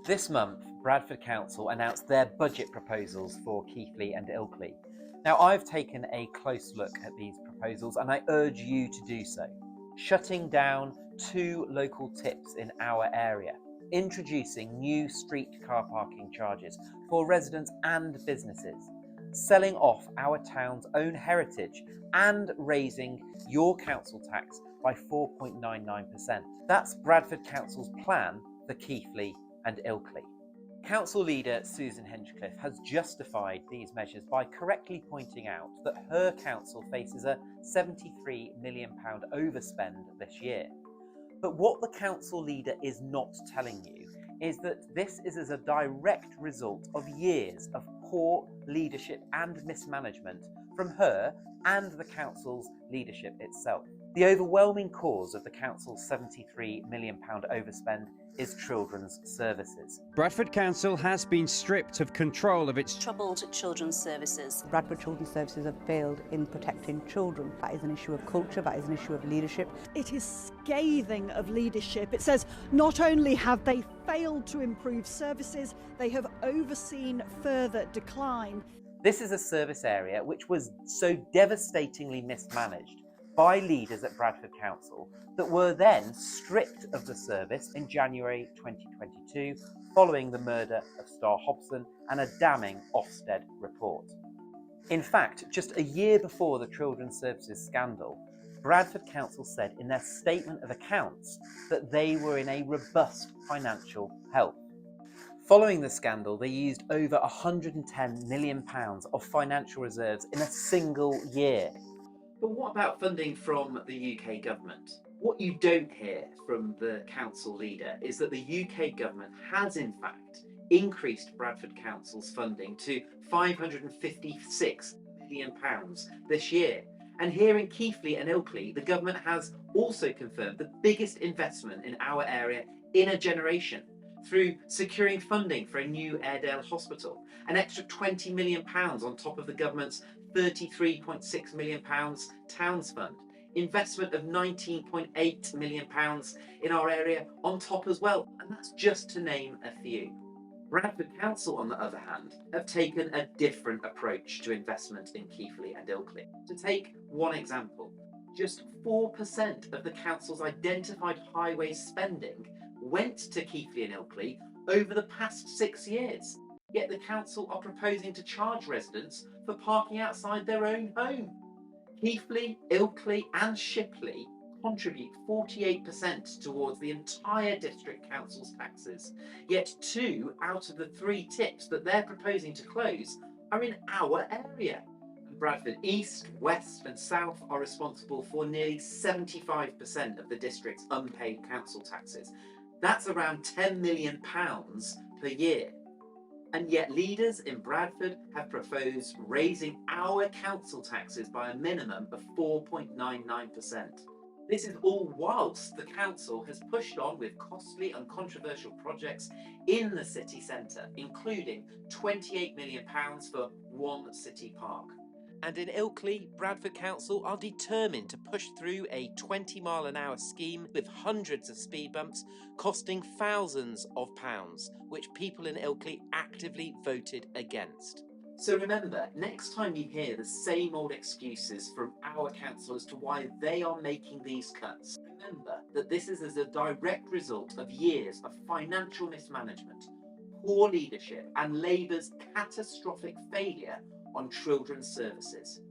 This month, Bradford Council announced their budget proposals for Keighley and Ilkley. Now, I've taken a close look at these proposals and I urge you to do so. Shutting down 2 local tips in our area, introducing new street car parking charges for residents and businesses, selling off our town's own heritage and raising your council tax by 4.99%. That's Bradford Council's plan for Keighley and Ilkley. Council leader Susan Hinchcliffe has justified these measures by correctly pointing out that her council faces a £73 million overspend this year. But what the council leader is not telling you is that this is as a direct result of years of poor leadership and mismanagement from her and the council's leadership itself. The overwhelming cause of the council's £73 million overspend is children's services. Bradford Council has been stripped of control of its troubled children's services. Bradford Children's Services have failed in protecting children. That is an issue of culture, that is an issue of leadership. It is scathing of leadership. It says not only have they failed to improve services, they have overseen further decline. This is a service area which was so devastatingly mismanaged by leaders at Bradford Council that were then stripped of the service in January 2022 following the murder of Star Hobson and a damning Ofsted report. In fact, just a year before the Children's Services scandal, Bradford Council said in their statement of accounts that they were in a robust financial health. Following the scandal, they used over £110 million of financial reserves in a single year. But what about funding from the UK government? What you don't hear from the council leader is that the UK government has in fact increased Bradford Council's funding to £556 million this year. And here in Keighley and Ilkley, the government has also confirmed the biggest investment in our area in a generation through securing funding for a new Airedale hospital, an extra £20 million on top of the government's £33.6 million Towns Fund, investment of £19.8 million in our area on top as well, and that's just to name a few. Bradford Council, on the other hand, have taken a different approach to investment in Keighley and Ilkley. To take one example, just 4% of the council's identified highway spending went to Keighley and Ilkley over the past 6 years. Yet the council are proposing to charge residents for parking outside their own home. Keighley, Ilkley and Shipley contribute 48% towards the entire district council's taxes. Yet 2 out of the 3 tips that they're proposing to close are in our area. And Bradford East, West and South are responsible for nearly 75% of the district's unpaid council taxes. That's around £10 million per year. And yet leaders in Bradford have proposed raising our council taxes by a minimum of 4.99%. This is all whilst the council has pushed on with costly and controversial projects in the city centre, including £28 million for One City Park. And in Ilkley, Bradford Council are determined to push through a 20-mile-an-hour scheme with hundreds of speed bumps costing thousands of pounds, which people in Ilkley actively voted against. So remember, next time you hear the same old excuses from our council as to why they are making these cuts, remember that this is as a direct result of years of financial mismanagement, poor leadership and Labour's catastrophic failure on children's services.